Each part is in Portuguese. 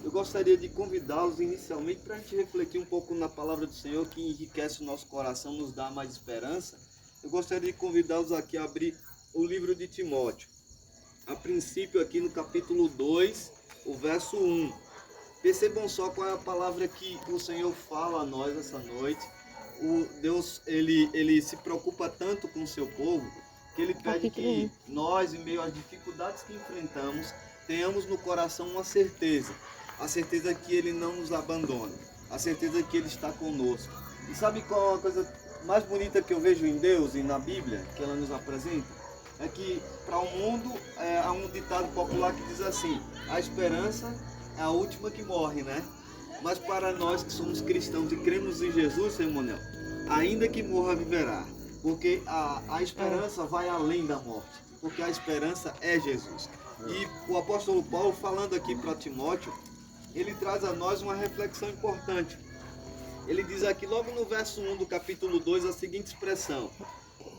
eu gostaria de convidá-los inicialmente para a gente refletir um pouco na palavra do Senhor, que enriquece o nosso coração, nos dá mais esperança. Eu gostaria de convidá-los aqui a abrir o livro de Timóteo. A princípio aqui no capítulo 2, o verso 1. Percebam só qual é a palavra que o Senhor fala a nós essa noite. O Deus, ele se preocupa tanto com o seu povo, que ele pede que nós, em meio às dificuldades que enfrentamos, tenhamos no coração uma certeza. A certeza que ele não nos abandona. A certeza que ele está conosco. E sabe qual é a coisa mais bonita que eu vejo em Deus e na Bíblia, que ela nos apresenta? É que para o mundo há um ditado popular que diz assim: a esperança é a última que morre, né? Mas para nós que somos cristãos e cremos em Jesus, Senhor Monel, ainda que morra, viverá. Porque a esperança vai além da morte. Porque a esperança é Jesus. E o apóstolo Paulo, falando aqui para Timóteo, ele traz a nós uma reflexão importante. Ele diz aqui, logo no verso 1 do capítulo 2, a seguinte expressão: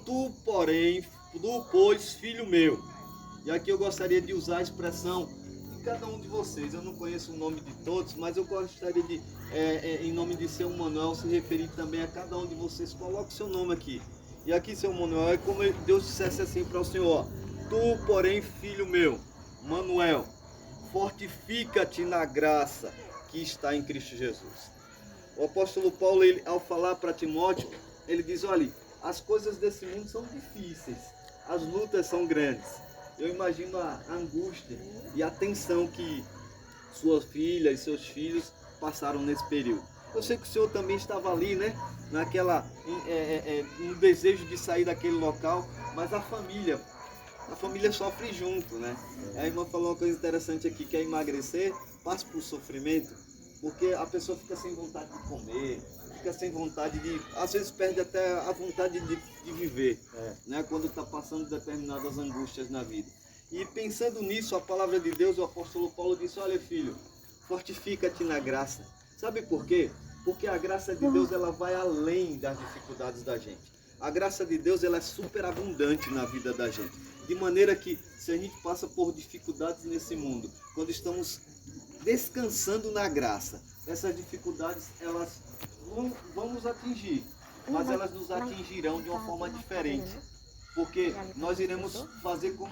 Tu, pois, filho meu. E aqui eu gostaria de usar a expressão de cada um de vocês. Eu não conheço o nome de todos, mas eu gostaria de, em nome de seu Manuel, se referir também a cada um de vocês. Coloque o seu nome aqui. E aqui, seu Manuel, é como Deus dissesse assim para o Senhor: Tu, porém, filho meu, Manuel, fortifica-te na graça que está em Cristo Jesus. O apóstolo Paulo, ele, ao falar para Timóteo, ele diz: olha, as coisas desse mundo são difíceis, as lutas são grandes. Eu imagino a angústia e a tensão que sua filha e seus filhos passaram nesse período. Eu sei que o senhor também estava ali, né? Um desejo de sair daquele local, mas a família sofre junto, né? A irmã falou uma coisa interessante aqui: quer emagrecer, passe por sofrimento, porque a pessoa fica sem vontade de comer, fica sem vontade de, às vezes perde até a vontade de viver, né? Quando está passando determinadas angústias na vida. E pensando nisso, a palavra de Deus, o apóstolo Paulo disse: olha, filho, fortifica-te na graça. Sabe por quê? Porque a graça de Deus, ela vai além das dificuldades da gente. A graça de Deus, ela é superabundante na vida da gente. De maneira que, se a gente passa por dificuldades nesse mundo, quando estamos descansando na graça, essas dificuldades, elas vão nos atingir, mas elas nos atingirão de uma forma diferente. Porque nós iremos fazer como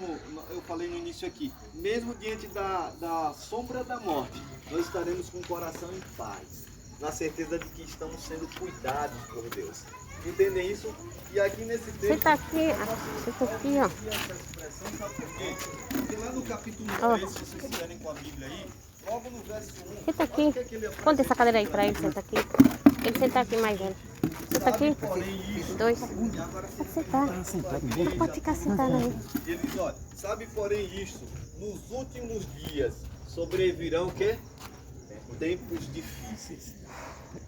eu falei no início aqui: mesmo diante da sombra da morte, nós estaremos com o coração em paz, na certeza de que estamos sendo cuidados por Deus. Entendem isso? E aqui nesse texto... Você está aqui, ó. Essa expressão, sabe por quê? Porque lá no capítulo 3, se vocês estiverem com a Bíblia aí, logo no verso 1... Senta aqui. Conta essa cadeira aí para ele, senta aqui. Ele senta aqui mais ele. Senta aqui. Dois. Pode sentar. Ele pode ficar sentado aí. Ele diz, olha, sabe porém isto, nos últimos dias sobrevirão o quê? Tempos difíceis.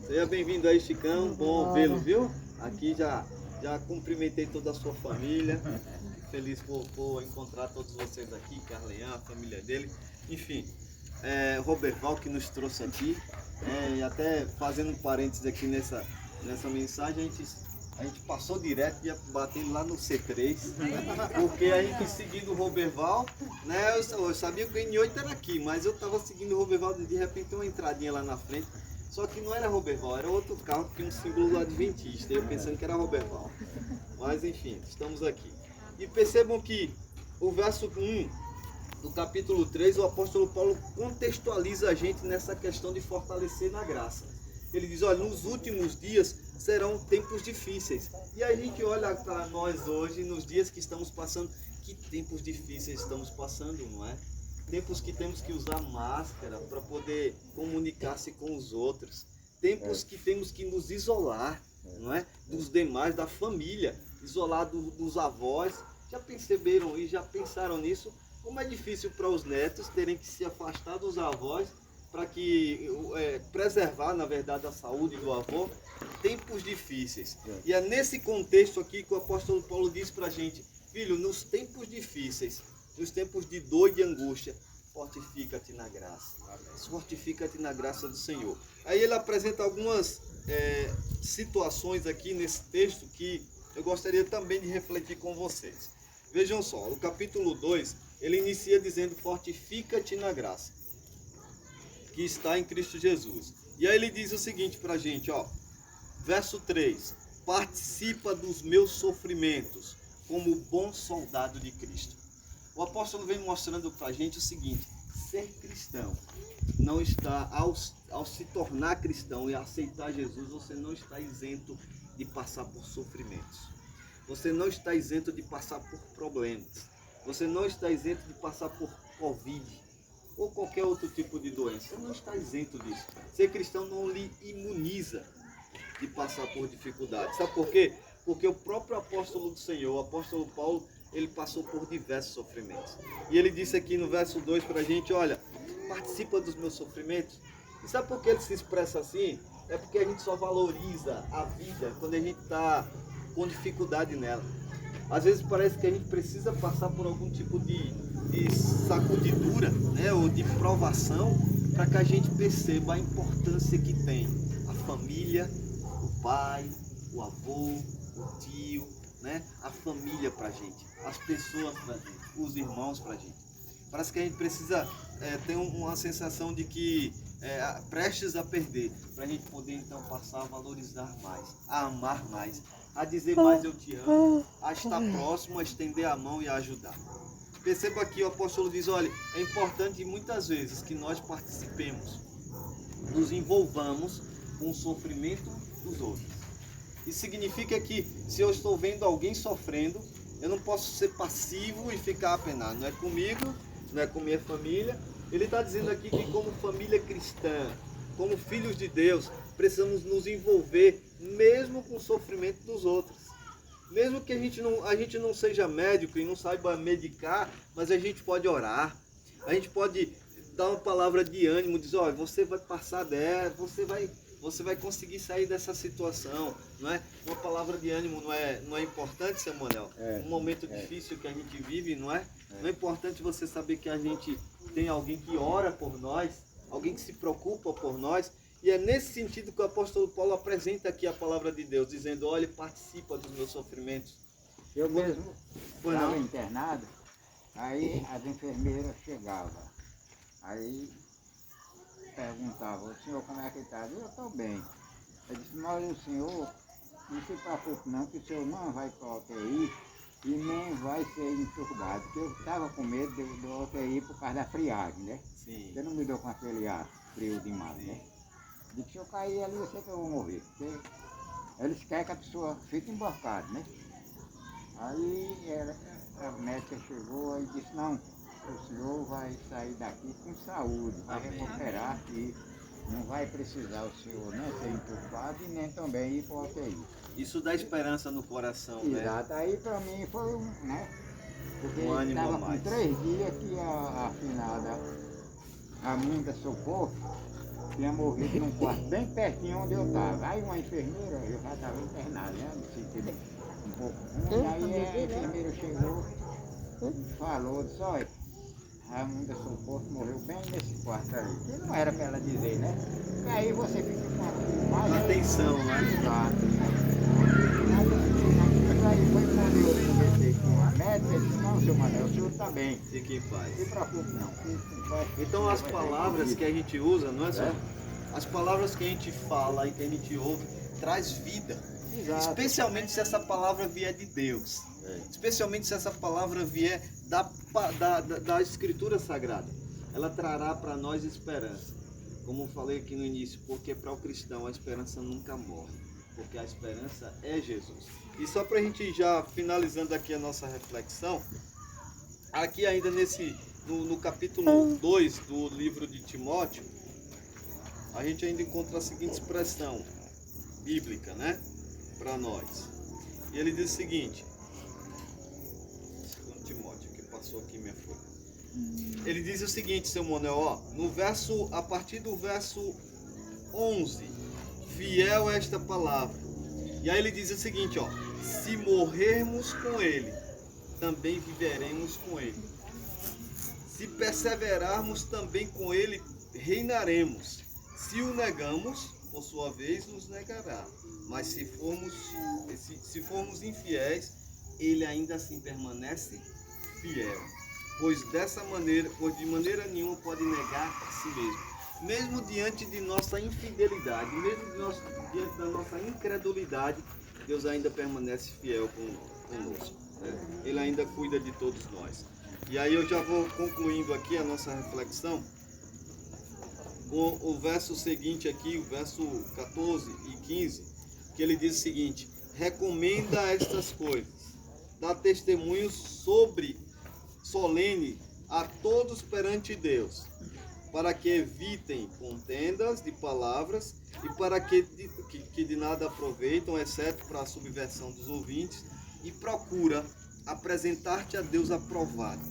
Seja bem-vindo aí, Chicão, bom vê-lo, viu? Aqui já cumprimentei toda a sua família, feliz por encontrar todos vocês aqui, Carleão, a família dele, enfim, Roberval que nos trouxe aqui, e até fazendo um parênteses aqui nessa mensagem, a gente passou direto e batendo lá no C3, porque a gente seguindo o Roberval, né? Eu sabia que o N8 era aqui, mas eu estava seguindo o Roberval, de repente uma entradinha lá na frente, só que não era Roberval, era outro carro que tinha um símbolo adventista, eu pensando que era Roberval. Mas enfim, estamos aqui. E percebam que o verso 1 do capítulo 3, o apóstolo Paulo contextualiza a gente nessa questão de fortalecer na graça. Ele diz, olha, nos últimos dias serão tempos difíceis. E a gente olha para nós hoje, nos dias que estamos passando, que tempos difíceis estamos passando, não é? Tempos que temos que usar máscara para poder comunicar-se com os outros. Tempos que temos que nos isolar, não é? Dos demais, da família, isolar dos avós. Já perceberam e já pensaram nisso? Como é difícil para os netos terem que se afastar dos avós para que preservar, na verdade, a saúde do avô. Tempos difíceis. E é nesse contexto aqui que o apóstolo Paulo diz para a gente, filho, nos tempos difíceis, nos tempos de dor e de angústia, fortifica-te na graça. Fortifica-te na graça do Senhor. Aí ele apresenta algumas situações aqui nesse texto que eu gostaria também de refletir com vocês. Vejam só, o capítulo 2, ele inicia dizendo, fortifica-te na graça. que está em Cristo Jesus. E aí ele diz o seguinte para a gente, ó, verso 3: participa dos meus sofrimentos como bom soldado de Cristo. O apóstolo vem mostrando para a gente o seguinte: ser cristão não está, ao se tornar cristão e aceitar Jesus, você não está isento de passar por sofrimentos. Você não está isento de passar por problemas. Você não está isento de passar por Covid ou qualquer outro tipo de doença. Você não está isento disso. Ser cristão não lhe imuniza de passar por dificuldades. Sabe por quê? Porque o próprio apóstolo do Senhor, o apóstolo Paulo, ele passou por diversos sofrimentos. E ele disse aqui no verso 2 para a gente, olha, participa dos meus sofrimentos. E sabe por que ele se expressa assim? É porque a gente só valoriza a vida quando a gente está com dificuldade nela. Às vezes parece que a gente precisa passar por algum tipo de sacudidura, né, ou de provação, para que a gente perceba a importância que tem a família, o pai, o avô, o tio, né, a família para a gente, as pessoas para a gente, os irmãos para a gente. Parece que a gente precisa ter uma sensação de que prestes a perder, para a gente poder então passar a valorizar mais, a amar mais, a dizer mais eu te amo, a estar próximo, a estender a mão e a ajudar. Perceba aqui, o apóstolo diz, olha, é importante muitas vezes que nós participemos, nos envolvamos com o sofrimento dos outros. Isso significa que se eu estou vendo alguém sofrendo, eu não posso ser passivo e ficar apenado. Não é comigo, não é com minha família. Ele está dizendo aqui que como família cristã, como filhos de Deus, precisamos nos envolver mesmo com o sofrimento dos outros. Mesmo que a gente não seja médico e não saiba medicar, mas a gente pode orar, a gente pode dar uma palavra de ânimo, dizer, olha, você vai passar dela, você vai conseguir sair dessa situação, não é? Uma palavra de ânimo não é importante, seu Manuel? Um momento difícil que a gente vive, não é? Não é importante você saber que a gente tem alguém que ora por nós, alguém que se preocupa por nós. E é nesse sentido que o apóstolo Paulo apresenta aqui a palavra de Deus, dizendo, olha, participa dos meus sofrimentos. Eu mesmo estava internado, aí as enfermeiras chegavam, aí perguntavam, o senhor como é que está? Eu estou bem. Eu disse, mas o senhor, não se preocupe não, que o senhor não vai para a UTI e nem vai ser entubado, porque eu estava com medo do UTI por causa da friagem, né? Sim. Eu não me dou com aquele ar frio demais, né? De que se eu cair ali, eu sei que eu vou morrer, porque eles querem que a pessoa fique embarcada, né? Aí a médica chegou e disse, não, o senhor vai sair daqui com saúde, vai recuperar aqui, não vai precisar o senhor nem ser entubado e nem também ir para o UTI. Isso dá esperança no coração, né? Exato, aí para mim foi né? Porque Um ânimo estava a com mais. 3 dias que a finada Aminda Socorro tinha morrido num quarto bem pertinho onde eu estava. Aí uma enfermeira, eu já estava internado, né? Me sentindo um pouco ruim. Aí a enfermeira chegou e falou, disse, olha, a Aminda Socorro morreu bem nesse quarto aí. Que não era para ela dizer, né? Porque aí você fica com aquilo mais... Atenção, né? Exato. Aí foi quando eu conversei com a médica, ele disse, não, seu Manuel, o senhor está bem. Fique em paz. Não se preocupe não. Então as palavras que a gente usa, não é só... As palavras que a gente fala e que a gente ouve, traz vida. Exato. Especialmente se essa palavra vier de Deus. Especialmente se essa palavra vier da Escritura Sagrada. Ela trará para nós esperança. Como eu falei aqui no início, porque para o cristão a esperança nunca morre. Porque a esperança é Jesus. E só para a gente já finalizando aqui a nossa reflexão, aqui ainda no capítulo 2 do livro de Timóteo, a gente ainda encontra a seguinte expressão bíblica, né? Para nós. E ele diz o seguinte, segundo Timóteo, que passou aqui minha folha. Ele diz o seguinte, seu Manuel, ó, a partir do verso 11, fiel é esta palavra. E aí ele diz o seguinte, ó, se morrermos com ele, também viveremos com ele. Se perseverarmos também com ele, reinaremos. Se o negamos, por sua vez, nos negará. Mas se formos infiéis, ele ainda assim permanece fiel. Pois de maneira nenhuma pode negar a si mesmo. mesmo diante de nossa infidelidade, mesmo diante da nossa incredulidade, Deus ainda permanece fiel conosco, né? Ele ainda cuida de todos nós. E aí eu já vou concluindo aqui a nossa reflexão com o verso seguinte aqui, o verso 14 e 15, que ele diz o seguinte: recomenda estas coisas, dá testemunho solene a todos perante Deus, para que evitem contendas de palavras e para que de nada aproveitam, exceto para a subversão dos ouvintes, e procura apresentar-te a Deus aprovado,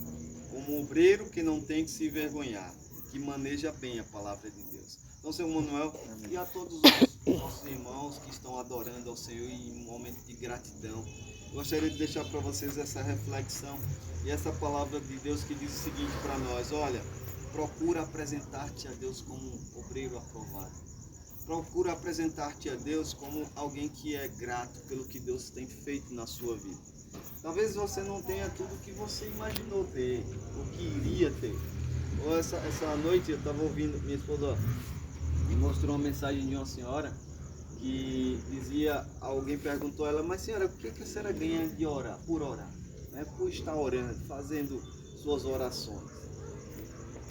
como obreiro que não tem que se envergonhar, que maneja bem a palavra de Deus. Então, Senhor Manuel, e a todos os nossos irmãos que estão adorando ao Senhor em um momento de gratidão, gostaria de deixar para vocês essa reflexão e essa palavra de Deus que diz o seguinte para nós: olha, procura apresentar-te a Deus como um obreiro aprovado. Procura apresentar-te a Deus como alguém que é grato pelo que Deus tem feito na sua vida. Talvez você não tenha tudo que você imaginou ter, ou que iria ter. Ou essa noite eu estava ouvindo, minha esposa me mostrou uma mensagem de uma senhora que dizia, alguém perguntou a ela: mas senhora, o que a senhora ganha de orar, por orar? Né? Por estar orando, fazendo suas orações.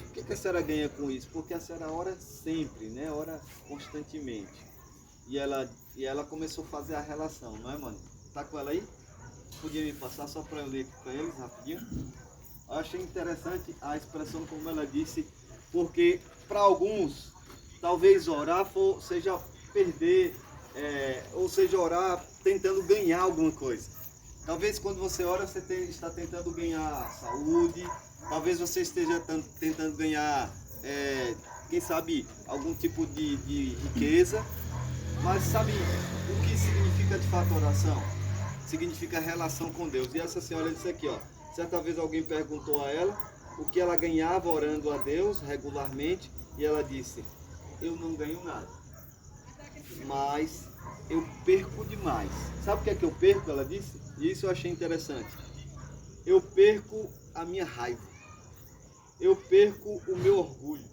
O que a senhora ganha com isso? Porque a senhora ora sempre, né? Ora constantemente. E ela começou a fazer a relação, não é, mano? Tá com ela aí? Podia me passar só para eu ler aqui para eles rapidinho? Eu achei interessante a expressão como ela disse, porque para alguns, talvez orar seja perder, ou seja, orar tentando ganhar alguma coisa. Talvez quando você ora, você está tentando ganhar saúde, talvez você esteja tentando ganhar, quem sabe, algum tipo de riqueza. Mas sabe o que significa de fato oração? Significa relação com Deus. E essa senhora disse aqui, ó, certa vez alguém perguntou a ela o que ela ganhava orando a Deus regularmente, e ela disse: eu não ganho nada, mas eu perco demais. Sabe o que é que eu perco? Ela disse, e isso eu achei interessante. Eu perco a minha raiva, eu perco o meu orgulho,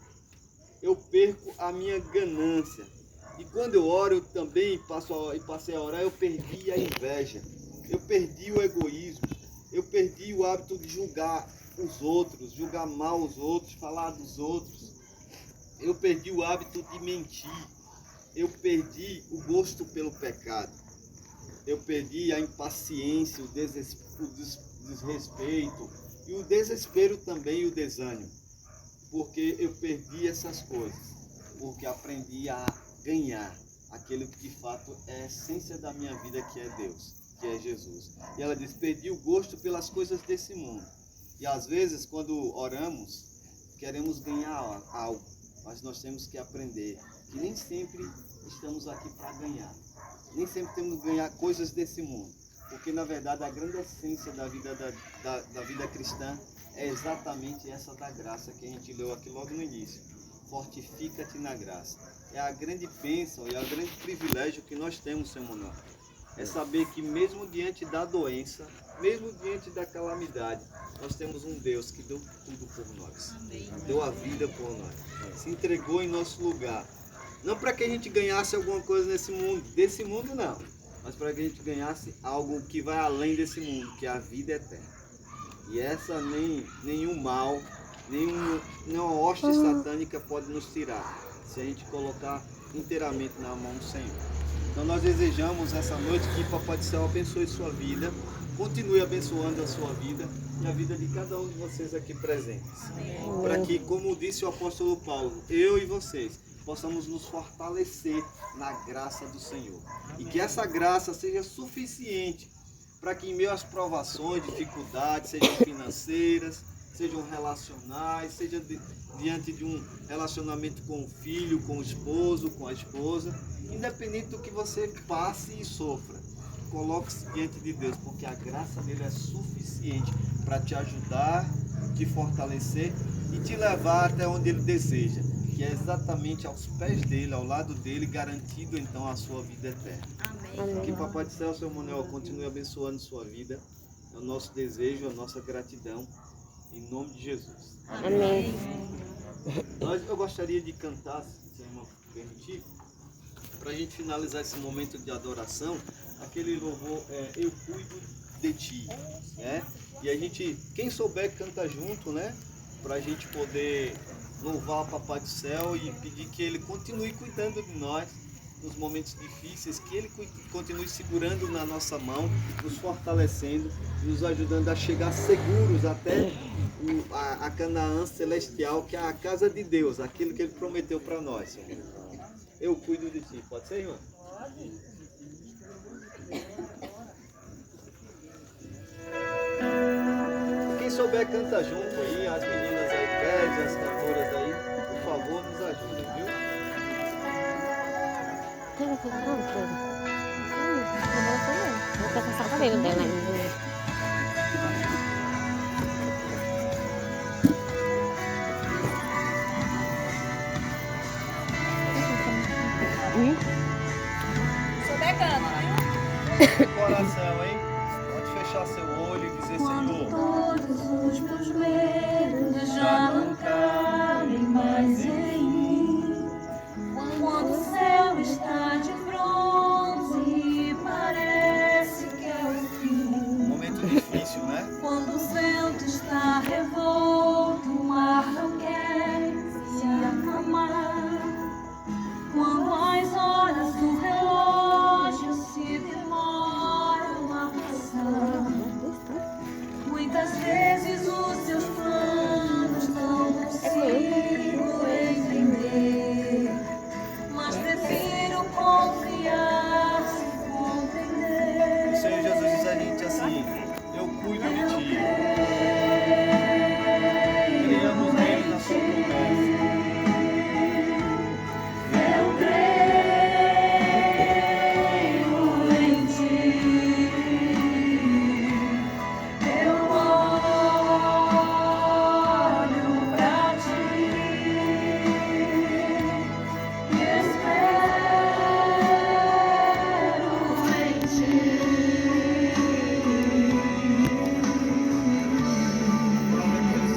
eu perco a minha ganância. E quando eu oro, eu também passei a orar, eu perdi a inveja, eu perdi o egoísmo, eu perdi o hábito de julgar os outros, julgar mal os outros, falar dos outros. Eu perdi o hábito de mentir, eu perdi o gosto pelo pecado, eu perdi a impaciência, o desrespeito e o desespero também e o desânimo, porque eu perdi essas coisas, porque aprendi a ganhar aquilo que de fato é a essência da minha vida, que é Deus, que é Jesus. E ela diz: perdi o gosto pelas coisas desse mundo. E às vezes quando oramos, queremos ganhar algo, mas nós temos que aprender que nem sempre estamos aqui para ganhar, nem sempre temos que ganhar coisas desse mundo, porque na verdade a grande essência da vida, da vida cristã é exatamente essa da graça que a gente leu aqui logo no início. Fortifica-te na graça. É a grande bênção e é o grande privilégio que nós temos, Senhor Manuel. É saber que mesmo diante da doença, mesmo diante da calamidade, nós temos um Deus que deu tudo por nós. Amém. Deu a vida por nós. Se entregou em nosso lugar. Não para que a gente ganhasse alguma coisa nesse mundo, desse mundo não, mas para que a gente ganhasse algo que vai além desse mundo, que é a vida eterna. E essa nenhum mal, nenhuma hoste satânica pode nos tirar, se a gente colocar inteiramente na mão do Senhor. Então nós desejamos essa noite que Papai do Céu abençoe sua vida, continue abençoando a sua vida e a vida de cada um de vocês aqui presentes. Para que, como disse o apóstolo Paulo, eu e vocês possamos nos fortalecer na graça do Senhor. E que essa graça seja suficiente para que em meio às provações, dificuldades, sejam financeiras, sejam relacionais, seja diante de um relacionamento com o filho, com o esposo, com a esposa, independente do que você passe e sofra, coloque-se diante de Deus, porque a graça dele é suficiente para te ajudar, te fortalecer e te levar até onde ele deseja, que é exatamente aos pés dele, ao lado dele, garantido então a sua vida eterna. Amém. Que Papai do Céu, Senhor Manuel, continue abençoando sua vida, é o nosso desejo, a nossa gratidão, em nome de Jesus. Amém. Eu gostaria de cantar, se a irmã permitir, para a gente finalizar esse momento de adoração, aquele louvor Eu Cuido de Ti, né? E a gente, quem souber, canta junto, né? Para a gente poder louvar o Papai do Céu e pedir que Ele continue cuidando de nós nos momentos difíceis, que Ele continue segurando na nossa mão, nos fortalecendo, nos ajudando a chegar seguros até a Canaã celestial, que é a casa de Deus, aquilo que Ele prometeu para nós, Senhor. Eu cuido de Ti. Pode ser, irmã? Pode. Quem souber, canta junto aí, as meninas aí, Kézia, as cantoras aí, por favor, nos ajudem, viu? Tem aqui, não, tem. Vou passar o cabelo dela aí. Souber canta. Coração, hein? Pode fechar seu olho e dizer, Senhor, Todos os meus medos já não cabem mais em mim. Quando o céu está de bronze e parece que é o fim. momento difícil, né? Quando o vento está revolto, o mar não quer se acalmar. Quando as horas do relógio se demoram a passar, muitas vezes os seus planos não consigo entender, mas prefiro confiar sem compreender. O Senhor Jesus diz a gente assim, eu cuido de Ti. Criamos nele na sua promessa. Eu creio em Ti, eu olho pra Ti, espero em Ti.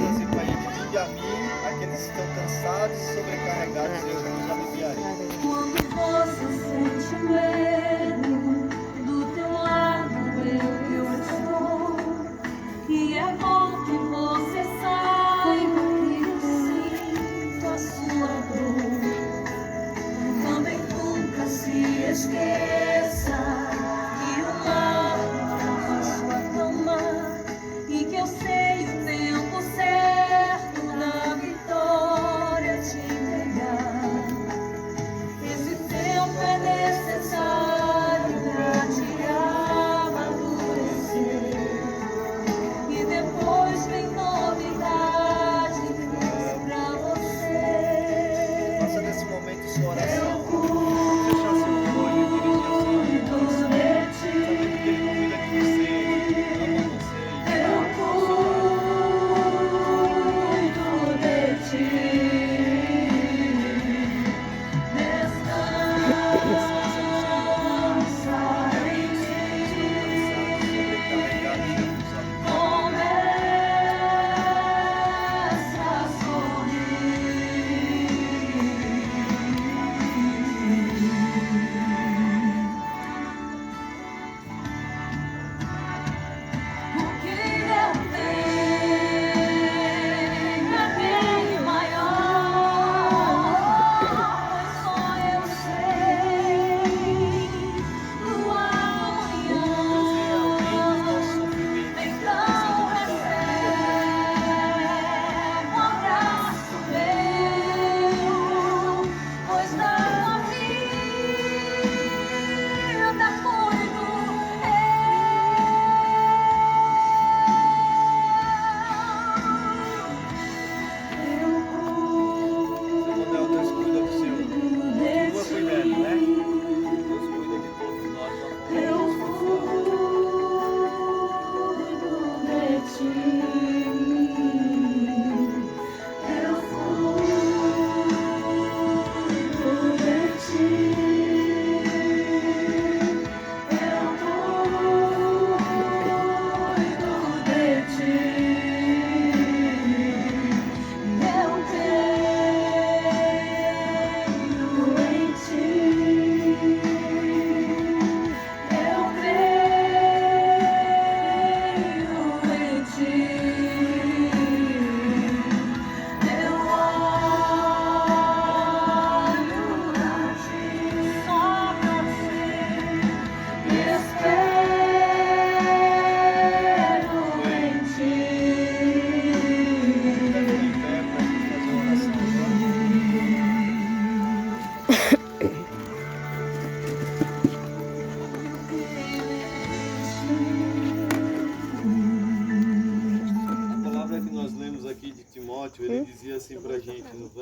Assim, para a gente diga a mim, aqueles que estão cansados e sobrecarregados, eu vos aliviarei. Quando você sente medo, do teu lado eu estou. E é bom que você saiba que eu sinto a sua dor. Também nunca se esqueça que o mal não faz acalmar e que eu sei o tempo certo da vitória te entregar. Esse tempo é necessário pra te amadurecer. E depois vem novidade pra você. Faça nesse momento sua oração. Eu cuido Fecha seu olho e dirija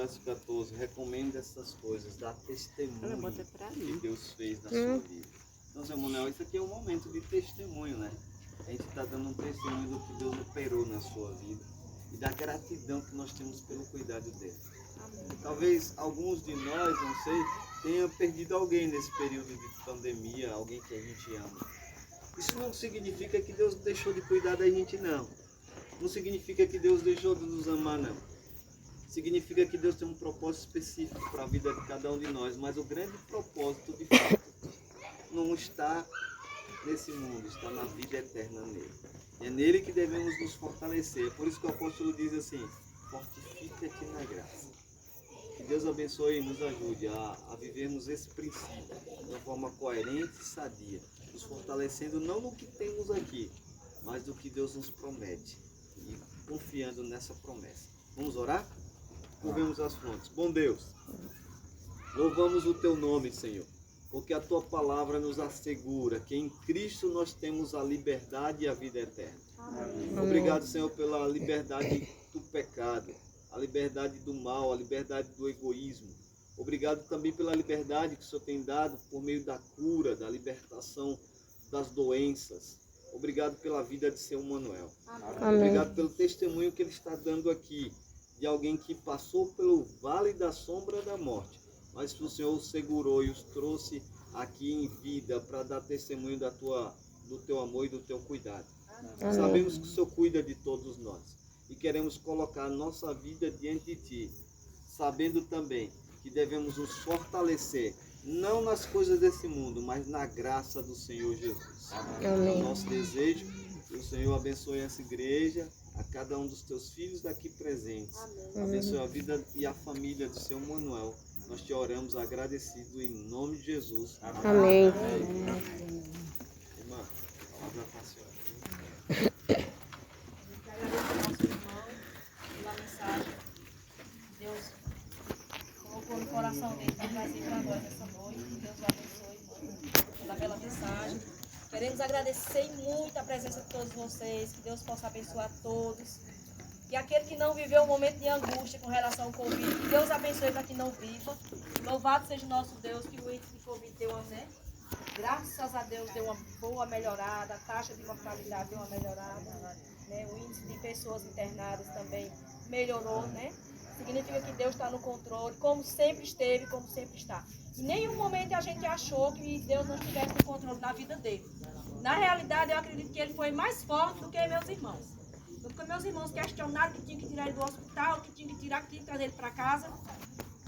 verso 14, recomenda essas coisas, dá testemunho bota pra mim. que Deus fez na sua vida. Então, Zé Manuel, isso aqui é um momento de testemunho, né? A gente está dando um testemunho do que Deus operou na sua vida e da gratidão que nós temos pelo cuidado dele. Talvez alguns de nós, não sei, tenham perdido alguém nesse período de pandemia, alguém que a gente ama. Isso não significa que Deus deixou de cuidar da gente, não. Não significa que Deus deixou de nos amar, não. Significa que Deus tem um propósito específico para a vida de cada um de nós, mas o grande propósito, de fato, não está nesse mundo, está na vida eterna nele. É nele que devemos nos fortalecer. Por isso que o apóstolo diz assim, fortifica-te na graça. Que Deus abençoe e nos ajude a vivermos esse princípio de uma forma coerente e sadia, nos fortalecendo não no que temos aqui, mas do que Deus nos promete e confiando nessa promessa. Vamos orar? Curvemos as frontes. Bom Deus, louvamos o teu nome, Senhor, porque a tua palavra nos assegura que em Cristo nós temos a liberdade e a vida eterna. Amém. Obrigado, Senhor, pela liberdade do pecado, a liberdade do mal, a liberdade do egoísmo. Obrigado também pela liberdade que o Senhor tem dado por meio da cura, da libertação das doenças. Obrigado pela vida de seu Manuel. Amém. Obrigado pelo testemunho que ele está dando aqui, de alguém que passou pelo vale da sombra da morte, mas que o Senhor os segurou e os trouxe aqui em vida para dar testemunho do teu amor e do teu cuidado. Amém. Sabemos que o Senhor cuida de todos nós e queremos colocar a nossa vida diante de Ti, sabendo também que devemos nos fortalecer, não nas coisas desse mundo, mas na graça do Senhor Jesus. É o nosso desejo que o Senhor abençoe essa igreja, a cada um dos teus filhos daqui presentes. Amém. Abençoe a vida e a família do seu Manuel. Nós te oramos agradecido em nome de Jesus. Amém. Irmã, palavra para a senhora. Pela mensagem que Deus colocou no coração dele para trazer para nós essa noite. Que Deus o abençoe, irmão, pela bela mensagem. Queremos agradecer muito a presença de todos vocês, que Deus possa abençoar todos. E aquele que não viveu um momento de angústia com relação ao Covid, que Deus abençoe para que não viva. Louvado seja o nosso Deus, que o índice de Covid deu uma, né? Graças a Deus deu uma boa melhorada, a taxa de mortalidade deu uma melhorada, né? O índice de pessoas internadas também melhorou, né? Significa que Deus está no controle, como sempre esteve, como sempre está. Em nenhum momento a gente achou que Deus não estivesse no controle da vida dele. Na realidade, eu acredito que ele foi mais forte do que meus irmãos. Porque meus irmãos questionaram que tinha que tirar ele do hospital, que tinha que trazer ele para casa.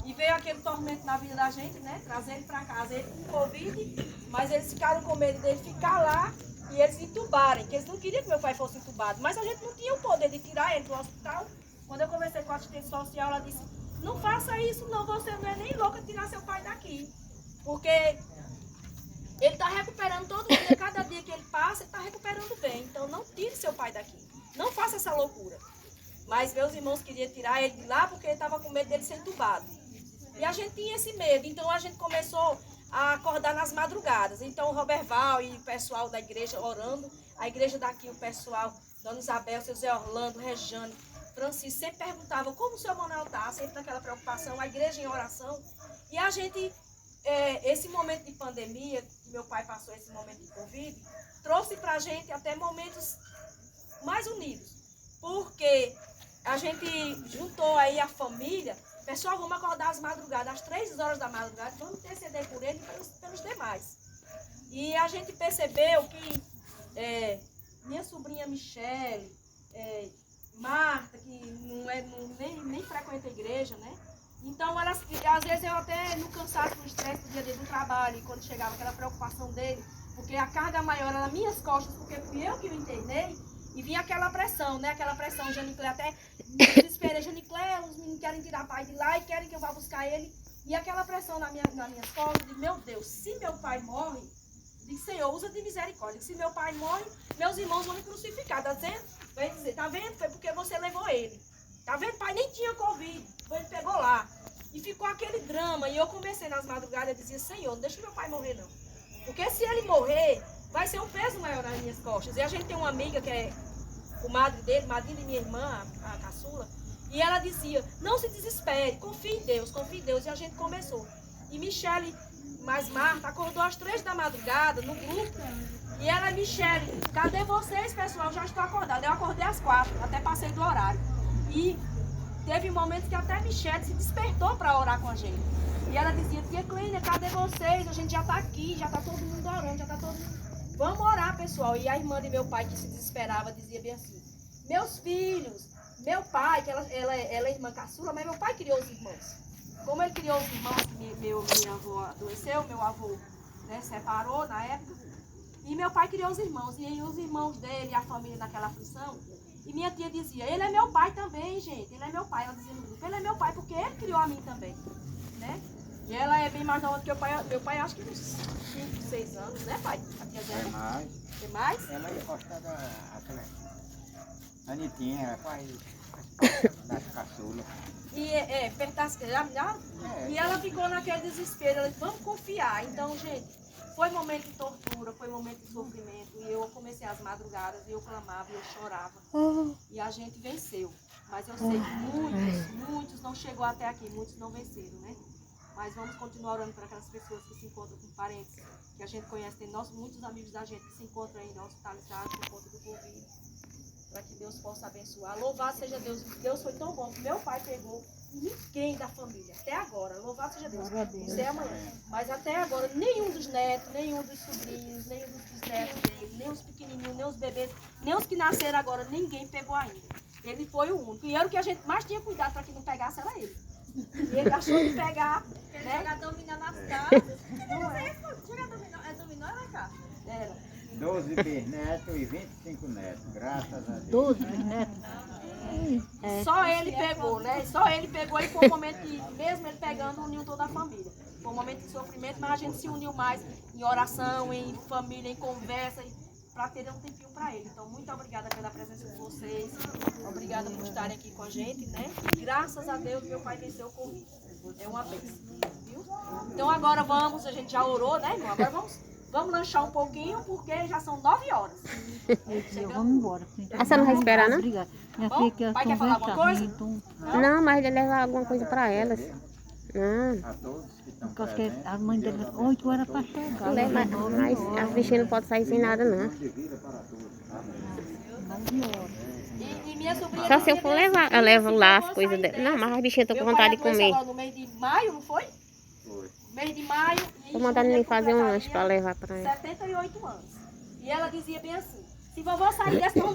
E veio aquele tormento na vida da gente, né? Trazer ele para casa, ele com Covid, mas eles ficaram com medo dele ficar lá e eles entubarem, que eles não queriam que meu pai fosse entubado. Mas a gente não tinha o poder de tirar ele do hospital. Quando eu conversei com a assistente social, ela disse, não faça isso não, você não é nem louca de tirar seu pai daqui. Porque ele está recuperando todo dia, cada dia que ele passa, ele está recuperando bem. Então não tire seu pai daqui, não faça essa loucura. Mas meus irmãos queriam tirar ele de lá porque ele estava com medo dele ser entubado. E a gente tinha esse medo, então a gente começou a acordar nas madrugadas. Então o Roberval e o pessoal da igreja orando, a igreja daqui, o pessoal, Dona Isabel, seu Zé Orlando, Rejane, Francisco, sempre perguntavam como o seu Manuel está, sempre naquela preocupação, a igreja em oração. E a gente, esse momento de pandemia, que meu pai passou esse momento de Covid, trouxe para a gente até momentos mais unidos. Porque a gente juntou aí a família. Pessoal, vamos acordar às madrugadas, às 3 horas da madrugada, vamos interceder por ele e pelos demais. E a gente percebeu que minha sobrinha Michele, Marta, que nem frequenta a igreja, né? Então, elas, às vezes eu até no cansaço, no estresse do dia dele do trabalho, e quando chegava aquela preocupação dele, porque a carga maior era nas minhas costas, porque fui eu que o internei, e vinha aquela pressão, né? Aquela pressão, Janiclé até me desesperei, Janiclé, os meninos querem tirar pai de lá e querem que eu vá buscar ele. E aquela pressão nas minhas costas, de meu Deus, se meu pai morre, diz, Senhor, usa de misericórdia. Se meu pai morre, meus irmãos vão me crucificar, tá dizendo? Vai dizer, tá vendo? Foi porque você levou ele. Tá vendo? Pai nem tinha Covid, ele pegou lá. E ficou aquele drama. E eu comecei nas madrugadas, eu dizia, Senhor, não deixa meu pai morrer não. Porque se ele morrer, vai ser um peso maior nas minhas costas. E a gente tem uma amiga que é comadre dele, madrinha de minha irmã, a caçula, E ela dizia, não se desespere, confie em Deus, confie em Deus. E a gente começou. E Michele, mais Marta, acordou às 3 da madrugada no grupo. E ela, Michele, cadê vocês, pessoal? Já estou acordada. Eu acordei às 4, até passei do horário. E teve momentos que até Michele se despertou para orar com a gente. E ela dizia, tia Clênia, cadê vocês? A gente já está aqui, já está todo mundo orando, já está todo mundo... Vamos orar, pessoal. E a irmã de meu pai, que se desesperava, dizia bem assim, meus filhos, meu pai, que ela é irmã caçula, mas meu pai criou os irmãos. Como ele criou os irmãos, minha avó adoeceu, meu avô, né, separou na época, e meu pai criou os irmãos. E aí os irmãos dele, a família naquela aflição, e minha tia dizia, ele é meu pai também, gente, ele é meu pai. Ela dizia no grupo, ele é meu pai porque ele criou a mim também, né? E ela é bem mais nova do que meu pai acho que uns 5, 6 anos, né, pai? A tia Zé. É mais. É mais? Ela é encostada aquela Anitinha, ela faz das caçulas. E perto das... E ela ficou naquele desespero. Ela disse, vamos confiar. Então, gente, foi momento de tortura, foi momento de sofrimento. E eu comecei às madrugadas, e eu clamava, e eu chorava. E a gente venceu. Mas eu sei que muitos não chegou até aqui, muitos não venceram, né? Mas vamos continuar orando para aquelas pessoas que se encontram com parentes que a gente conhece. Tem muitos amigos da gente que se encontram ainda hospitalizados por conta do Covid. Para que Deus possa abençoar. Louvado seja Deus. Deus foi tão bom que meu pai pegou ninguém da família. Até agora. Louvado seja Deus. Não sei amanhã. Mas até agora, nenhum dos netos, nenhum dos sobrinhos, nenhum dos bisnetos dele, nem os pequenininhos, nem os bebês, nem os que nasceram agora, ninguém pegou ainda. Ele foi o único. E era o que a gente mais tinha cuidado para que não pegasse, era ele. E ele achou de pegar, né? Chegar a dominar nas casas. Não é? Chega a dominar. É dominar ou é cá? Era. 12 bisnetos e 25 netos, graças a Deus. 12 bisnetos. Só ele pegou, né? Só ele pegou e foi um momento que, mesmo ele pegando, uniu toda a família. Foi um momento de sofrimento, mas a gente se uniu mais em oração, em família, em conversa, para ter um tempinho para ele. Então, muito obrigada pela presença de vocês. Obrigada por estarem aqui com a gente, né? E graças a Deus, meu pai venceu o Covid. É uma bênção, viu? Então, agora vamos, a gente já orou, né, irmão? Agora vamos lanchar um pouquinho, porque já são 9 horas. Vamos embora. Você não vai esperar, não? Obrigada. Minha Bom, filha quer pai quer falar alguma coisa? então, Não, mas ele leva alguma coisa pra elas. A todos que estão porque presentes. a mãe dele 8 horas para chegar. Não leva, mas as bichinhas não podem sair sem nada, não. E minha sobrinha... Só se eu for levar, eu levo lá as coisas dela. Não, mas as bichinhas estão com vontade de comer. No mês de maio, não foi? Foi. Mês de maio. Tô mandando ele fazer um lanche pra levar pra ela. 78 anos. E ela dizia bem assim, se vovó sair dessa, nós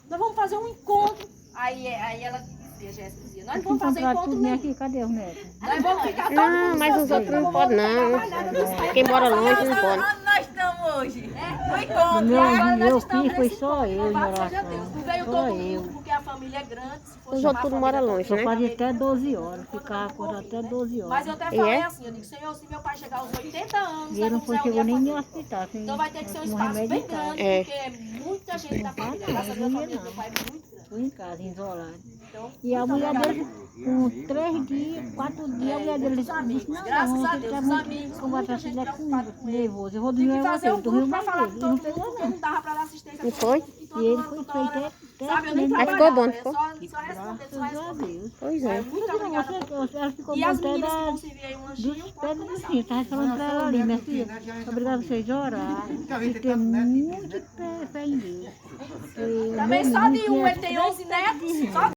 vamos fazer um encontro. Aí ela dizia, Jéssica dizia, nós não vamos fazer encontro nenhum. Aqui, cadê os netos? Nós vamos ficar todo Não, mundo mas os sozinhos, outros não vamos podem, não. trabalhar, não. Quem mora longe não pode. Onde nós estamos hoje? No O encontro. meu, Agora nós meu estamos filho foi nesse só encontro, eu em louvado seja oração. Deus. Não veio Só todo eu. mundo, porque a família é grande. Se for Os chamar outros a tudo família moram toda, longe, Eu né? fazia até 12 horas, ficava por até 12 Mas horas. eu até E falei é? assim, eu digo, Senhor, se meu pai chegar aos 80 anos, E ele não nós foi, vamos chegou nem unir no a família. hospital. Sem, Então vai ter que ser um com espaço remédio bem em casa. grande, porque é muita gente da família. Graças a Deus, a família do meu pai é muito grande. Fui em casa, isolado. Então, E a muito mulher obrigada. dele, com 3 dias, 4 dias, a mulher dele disse, não, Graças não, a você Deus, quer os muito amigos, conversar muita assim, gente né, preocupada com ele. nervoso. Eu vou Tem dormir que lá fazer um você, dormiu grupo pra mais falar dele. com Ele não todo mundo, pegou porque não. não dava pra dar assistência a Não todo foi? mundo. Então, E ele toda foi hora, feito até sabe, eu nem mas ficou trabalhava, bom, é ficou? só responder, só Graças a responder. Deus. Pois é. Muito obrigada por tudo. Ela ficou E as bom até meninas que da... vão servir aí um lanchinho, dos pode pés do começar. bichinho. Tava falando pra ela ali, minha filha, obrigada vocês a orar. E ter muito fé em Deus. Porque Também meu só de um, neto ele tem 11 netos, só